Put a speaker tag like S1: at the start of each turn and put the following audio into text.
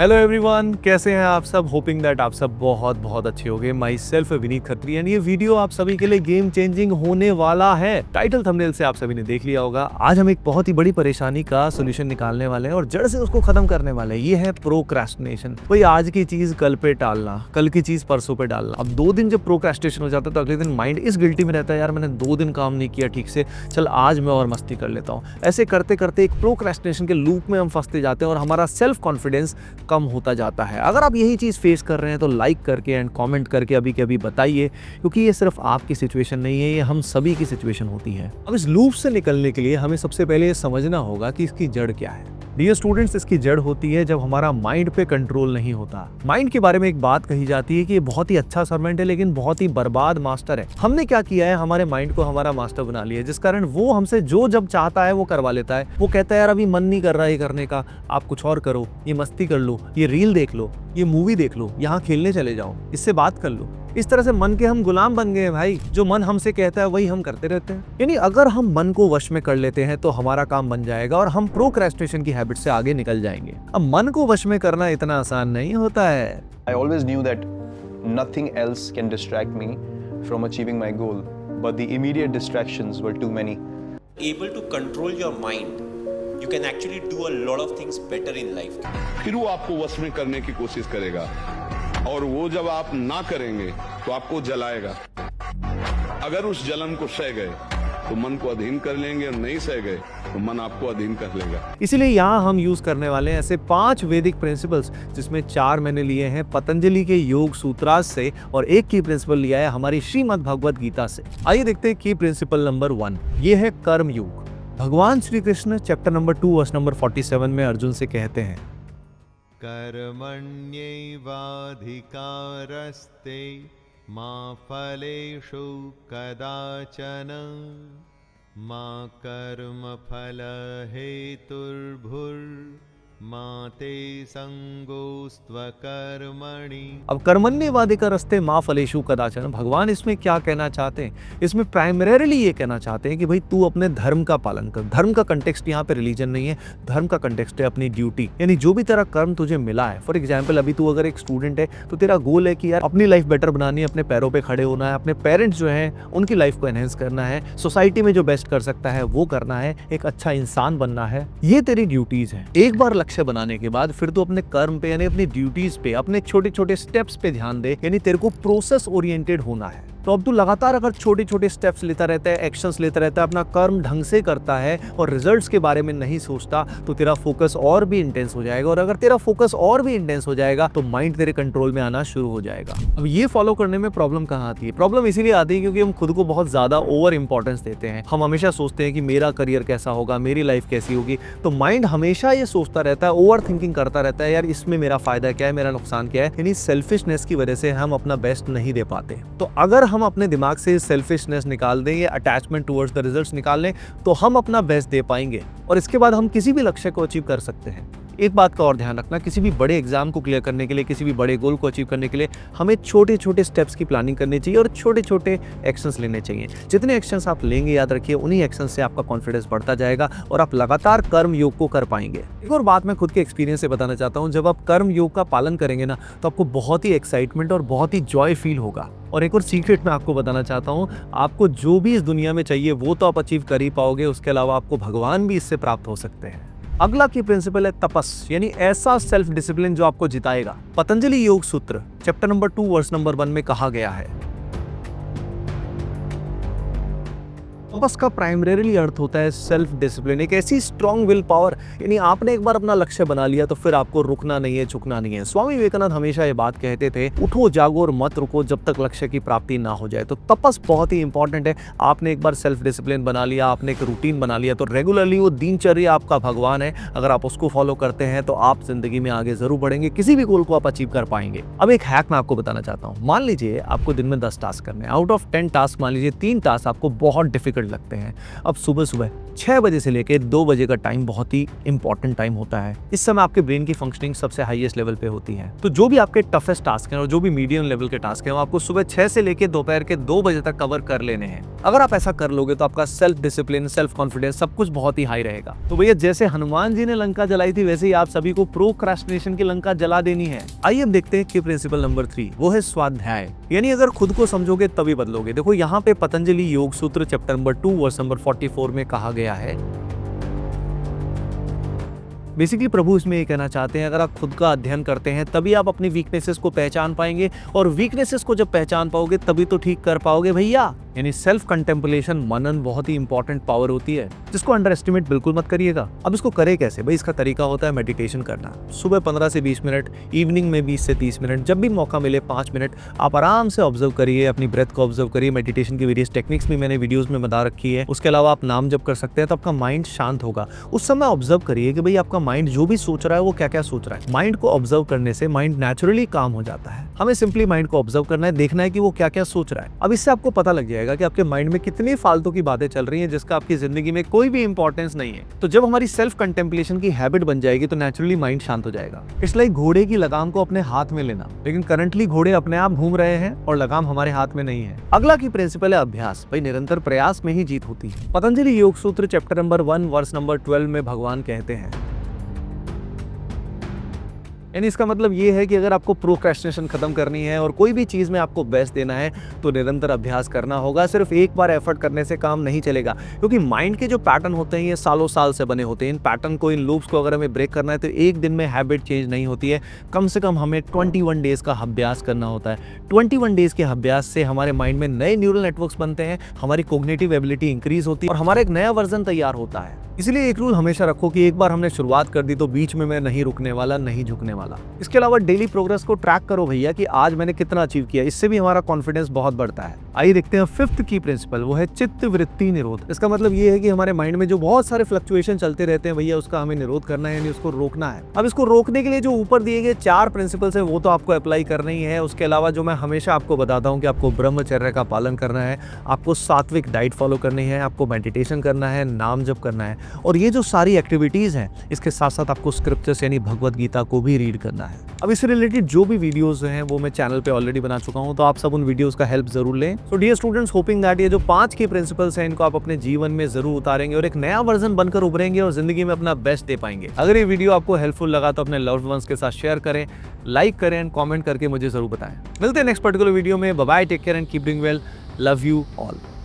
S1: Hello everyone, कैसे हैं आप सब। होपिंग दैट आप सब बहुत बहुत अच्छे होंगे। My self Vineet Khatri and ये वीडियो आप सभी के लिए गेम चेंजिंग होने वाला है। टाइटल थंबनेल से आप सभी ने देख लिया होगा। आज हम एक बहुत ही बड़ी परेशानी का सोल्यूशन निकालने वाले हैं और जड़ से उसको खत्म करने वाले हैं। ये है प्रोक्रेस्टिनेशन। भाई आज की चीज कल पे टालना, कल की चीज परसों पे डालना। अब 2 दिन जब प्रोक्रेस्टिनेशन हो जाता है तो अगले दिन माइंड इस गिल्टी में रहता है, यार मैंने 2 दिन काम नहीं किया ठीक से, चल आज मैं और मस्ती कर लेता हूँ। ऐसे करते करते एक प्रोक्रेस्टिनेशन के लूप में हम फंसते जाते हैं और हमारा सेल्फ कॉन्फिडेंस कम होता जाता है। अगर आप यही चीज फेस कर रहे हैं तो लाइक करके एंड कमेंट करके अभी के अभी बताइए, क्योंकि ये सिर्फ आपकी सिचुएशन नहीं है, ये हम सभी की सिचुएशन होती है। अब इस लूप से निकलने के लिए हमें सबसे पहले ये समझना होगा कि इसकी जड़ क्या है। डियर स्टूडेंट्स, इसकी जड़ होती है जब हमारा माइंड पे कंट्रोल नहीं होता। माइंड के बारे में एक बात कही जाती है कि ये बहुत ही अच्छा सर्वेंट है लेकिन बहुत ही बर्बाद मास्टर है। हमने क्या किया है, हमारे माइंड को हमारा मास्टर बना लिया, जिस कारण वो हमसे जो जब चाहता है वो करवा लेता है। वो कहता है यार अभी मन नहीं कर रहा है करने का, आप कुछ और करो, ये मस्ती कर लो, ये रील देख लो, ये मूवी देख लो, यहाँ खेलने चले जाओ, इससे बात कर लो। इस तरह से मन के हम गुलाम बन गए हैं भाई। जो मन हमसे कहता है वही हम करते रहते हैं। यानी अगर हम मन को वश में कर लेते हैं तो हमारा काम बन जाएगा और हम प्रोक्रेस्टिनेशन की हैबिट से आगे निकल जाएंगे। अब मन को वश में करना इतना आसान नहीं होता है।
S2: I always knew that nothing else can distract me from achieving my goal, but the immediate distractions were too many.
S3: Able to control your mind, you can actually do a lot of things better in life.
S4: फिर वो आपको वश में करने की कोशिश करेगा और वो जब आप ना करेंगे तो आपको जलाएगा। अगर उस जलन को सह गए तो मन को अधीन कर लेंगे और नहीं सह गए तो मन आपको अधीन कर लेगा।
S1: इसीलिए यहाँ हम यूज करने वाले हैं ऐसे 5 वैदिक प्रिंसिपल्स, जिसमें 4 मैंने लिए हैं पतंजलि के योग सूत्रास से और एक की प्रिंसिपल लिया है हमारी श्रीमद् भगवत गीता से। आइए देखते हैं की प्रिंसिपल नंबर 1, ये है कर्म योग। भगवान Shri Krishna chapter number 2 verse number 47 में अर्जुन से कहते हैं,
S5: कर्मण्यैवाधिकारस्ते मा फलेषु कदाचन मा कर्मफलहेतुर्भुर् मा ते संगोस्त्वकर्मणि।
S1: अब कर्मण्येवाधिकारस्ते मा फलेषु कदाचन, भगवान इसमें क्या कहना चाहते हैं? इसमें प्राइमरीली ये कहना चाहते हैं कि भाई तू अपने धर्म का पालन कर। धर्म का कंटेक्स्ट यहाँ पे रिलीजन नहीं है, धर्म का कंटेक्स्ट है अपनी ड्यूटी। यानी जो भी तेरा कर्म तुझे मिला है, फॉर एग्जाम्पल अभी तू अगर एक स्टूडेंट है तो तेरा गोल है कि यार अपनी लाइफ बेटर बनानी है, अपने पैरों पे खड़े होना है, अपने पेरेंट्स जो हैं उनकी लाइफ को एनहेंस करना है, सोसाइटी में जो बेस्ट कर सकता है वो करना है, एक अच्छा इंसान बनना है। ये तेरी ड्यूटीज है। एक बार लक्ष्य बनाने के बाद फिर तू अपने कर्म पे यानी अपनी ड्यूटीज पे, अपने छोटे छोटे स्टेप्स पे ध्यान दे। यानी तेरे को प्रोसेस ओरिएंटेड होना है। तो अब तू लगातार अगर छोटे छोटे स्टेप्स लेता रहता है, एक्शंस लेता रहता है, अपना कर्म ढंग से करता है और रिजल्ट्स के बारे में नहीं सोचता, तो तेरा फोकस और भी इंटेंस हो जाएगा। और अगर तेरा फोकस और भी इंटेंस हो जाएगा तो माइंड तेरे कंट्रोल में आना शुरू हो जाएगा। अब ये फॉलो करने में प्रॉब्लम कहाँ आती है? प्रॉब्लम इसीलिए आती है क्योंकि हम खुद को बहुत ज्यादा ओवर इंपॉर्टेंस देते हैं। हम हमेशा सोचते हैं कि मेरा करियर कैसा होगा, मेरी लाइफ कैसी होगी। तो माइंड हमेशा ये सोचता रहता है, ओवर थिंकिंग करता रहता है, यार इसमें मेरा फायदा क्या है, मेरा नुकसान क्या है। यानी सेल्फिशनेस की वजह से हम अपना बेस्ट नहीं दे पाते। तो अगर हम अपने दिमाग से सेल्फिशनेस निकाल दें, ये अटैचमेंट टुवर्ड्स द रिजल्ट्स निकाल लें, तो हम अपना बेस्ट दे पाएंगे और इसके बाद हम किसी भी लक्ष्य को अचीव कर सकते हैं। एक बात का और ध्यान रखना, किसी भी बड़े एग्जाम को क्लियर करने के लिए, किसी भी बड़े गोल को अचीव करने के लिए हमें छोटे छोटे स्टेप्स की प्लानिंग करनी चाहिए और छोटे छोटे एक्शंस लेने चाहिए। जितने एक्शंस आप लेंगे, याद रखिए, उन्हीं एक्शंस से आपका कॉन्फिडेंस बढ़ता जाएगा और आप लगातार कर्म योग को कर पाएंगे। एक और बात मैं खुद के एक्सपीरियंस से बताना चाहता हूँ, जब आप कर्म योग का पालन करेंगे ना तो आपको बहुत ही एक्साइटमेंट और बहुत ही जॉय फील होगा। और एक और सीक्रेट मैं आपको बताना चाहता हूँ, आपको जो भी इस दुनिया में चाहिए वो तो आप अचीव कर ही पाओगे, उसके अलावा आपको भगवान भी इससे प्राप्त हो सकते हैं। अगला की प्रिंसिपल है तपस, यानी ऐसा सेल्फ डिसिप्लिन जो आपको जिताएगा। पतंजलि योग सूत्र चैप्टर नंबर 2 वर्स नंबर 1 में कहा गया है, तपस का प्राइमरीली अर्थ होता है सेल्फ डिसिप्लिन, एक ऐसी स्ट्रॉन्ग विल पावर। यानी आपने एक बार अपना लक्ष्य बना लिया तो फिर आपको रुकना नहीं है, झुकना नहीं है। स्वामी विवेकानंद हमेशा ये बात कहते थे, उठो जागो और मत रुको जब तक लक्ष्य की प्राप्ति ना हो जाए। तो तपस बहुत ही इंपॉर्टेंट है। आपने एक बार सेल्फ डिसिप्लिन बना लिया, आपने एक रूटीन बना लिया, तो रेगुलरली वो दिनचर्या आपका भगवान है। अगर आप उसको फॉलो करते हैं तो आप जिंदगी में आगे जरूर बढ़ेंगे, किसी भी गोल को आप अचीव कर पाएंगे। अब एक हैक मैं आपको बताना चाहता हूँ। मान लीजिए आपको दिन में 10 टास्क करने हैं। आउट ऑफ 10 टास्क मान लीजिए 3 टास्क आपको बहुत डिफिकल्ट डिफिकल्ट लगते हैं। अब सुबह सुबह 6 बजे से लेकर 2 बजे का टाइम बहुत ही इंपॉर्टेंट टाइम होता है। इस समय आपके ब्रेन की फंक्शनिंग सबसे हाईएस्ट लेवल पे होती है। तो जो भी आपके टफेस्ट टास्क हैं और जो भी मीडियम लेवल के टास्क हैं वो आपको सुबह 6 से लेकर दोपहर के 2 बजे तक कवर कर लेने हैं। अगर आप ऐसा कर लोगे तो आपका सेल्फ डिसिप्लिन, सेल्फ कॉन्फिडेंस सब कुछ बहुत ही हाई रहेगा। तो भैया जैसे हनुमान जी ने लंका जलाई थी वैसे ही आप सभी को प्रोक्रास्टिनेशन की लंका जला देनी है। आइए अब देखते हैं कि प्रिंसिपल नंबर 3 वो है स्वाध्याय, यानी अगर खुद को समझोगे तभी बदलोगे। देखो यहाँ पे पतंजलि योग सूत्र चैप्टर नंबर 2 वर्स नंबर 44 में कहा गया है, बेसिकली प्रभु इसमें ये कहना चाहते हैं अगर आप खुद का अध्ययन करते हैं तभी आप अपनी वीकनेसेस को पहचान पाएंगे, और वीकनेसेस को जब पहचान पाओगे तभी तो ठीक कर पाओगे भैया। यानी सेल्फ कंटेम्पलेशन, मनन बहुत ही इंपॉर्टेंट पावर होती है जिसको अंडर एस्टिमेट बिल्कुल मत करिएगा। अब इसको करे कैसे भाई? इसका तरीका होता है मेडिटेशन करना। सुबह 15 से 20 मिनट, इवनिंग में 20 से 30 मिनट, जब भी मौका मिले 5 मिनट आप आराम से ऑब्जर्व करिए, अपनी ब्रेथ को ऑब्जर्व करिए। मेडिटेशन की वेरियस टेक्निक्स भी मैंने वीडियोस में बता रखी है। उसके अलावा आप नाम जप कर सकते हैं तो आपका माइंड शांत होगा। उस समय ऑब्जर्व करिए कि भाई आपका माइंड जो भी सोच रहा है वो क्या क्या सोच रहा है। माइंड को ऑब्जर्व करने से माइंड नेचुरली काम हो जाता है। हमें सिंपली माइंड को ऑब्जर्व करना है, देखना है कि वो क्या क्या सोच रहा है। अब इससे आपको पता लग जाएगा कि आपके माइंड में कितनी फालतू की बातें चल रही हैं जिसका आपकी जिंदगी में कोई भी इंपॉर्टेंस नहीं है। तो जब हमारी सेल्फ कंटेम्पलेशन की हैबिट बन जाएगी तो नेचुरली माइंड शांत हो जाएगा। इसलिए घोड़े की लगाम को अपने हाथ में लेना, लेकिन करंटली घोड़े अपने आप घूम रहे हैं और लगाम हमारे हाथ में नहीं है। अगला की प्रिंसिपल है अभ्यास। भाई निरंतर प्रयास में ही जीत होती है। पतंजलि योग सूत्र चैप्टर नंबर 1 वर्स नंबर 12 में भगवान कहते हैं, यानी इसका मतलब ये है कि अगर आपको प्रोक्रेस्टिनेशन खत्म करनी है और कोई भी चीज़ में आपको बेस्ट देना है तो निरंतर अभ्यास करना होगा। सिर्फ एक बार एफर्ट करने से काम नहीं चलेगा, क्योंकि माइंड के जो पैटर्न होते हैं ये सालों साल से बने होते हैं। इन पैटर्न को, इन लूप्स को अगर हमें ब्रेक करना है तो एक दिन में हैबिट चेंज नहीं होती है। कम से कम हमें 21 डेज़ का अभ्यास करना होता है। 21 डेज़ के अभ्यास से हमारे माइंड में नए न्यूरल नेटवर्क्स बनते हैं, हमारी कोग्निटिव एबिलिटी इंक्रीज होती है और हमारा एक नया वर्जन तैयार होता है। इसलिए एक रूल हमेशा रखो कि एक बार हमने शुरुआत कर दी तो बीच में मैं नहीं रुकने वाला, नहीं झुकने वाला। इसके अलावा डेली प्रोग्रेस को ट्रैक करो भैया कि आज मैंने कितना अचीव किया। इससे भी हमारा कॉन्फिडेंस बहुत बढ़ता है। आइए देखते हैं 5th की प्रिंसिपल, वो है चित्त वृत्ति निरोध। इसका मतलब ये है कि हमारे माइंड में जो बहुत सारे फ्लक्चुएशन चलते रहते हैं भैया उसका हमें निरोध करना है, यानी उसको रोकना है। अब इसको रोकने के लिए जो ऊपर दिए गए 4 प्रिंसिपल्स है वो तो आपको अप्लाई करना ही है। उसके अलावा जो मैं हमेशा आपको बताता हूँ कि आपको ब्रह्मचर्य का पालन करना है, आपको सात्विक डाइट फॉलो करनी है, आपको मेडिटेशन करना है, नाम जप करना है, और ये जो सारी एक्टिविटीज हैं इसके साथ साथ आपको स्क्रिप्चर्स यानी भगवत गीता को भी रीड करना है। अब इससे रिलेटेड जो भी वीडियोस हैं वो मैं चैनल पे ऑलरेडी बना चुका हूं, तो आप सब उन वीडियोस का हेल्प जरूर लें। So dear students, hoping that ये जो 5 की प्रिंसिपल्स हैं इनको आप अपने जीवन में जरूर उतारेंगे और एक नया वर्जन बनकर उभरेंगे और जिंदगी में अपना बेस्ट दे पाएंगे। अगर ये वीडियो आपको हेल्पफुल लगा तो अपने लव्ड वंस के साथ शेयर करें, लाइक करें एंड कॉमेंट करके मुझे जरूर बताएं। मिलते हैं नेक्स्ट पर्टिकुलर वीडियो में। Bye bye, take care and keep doing well. Love you all.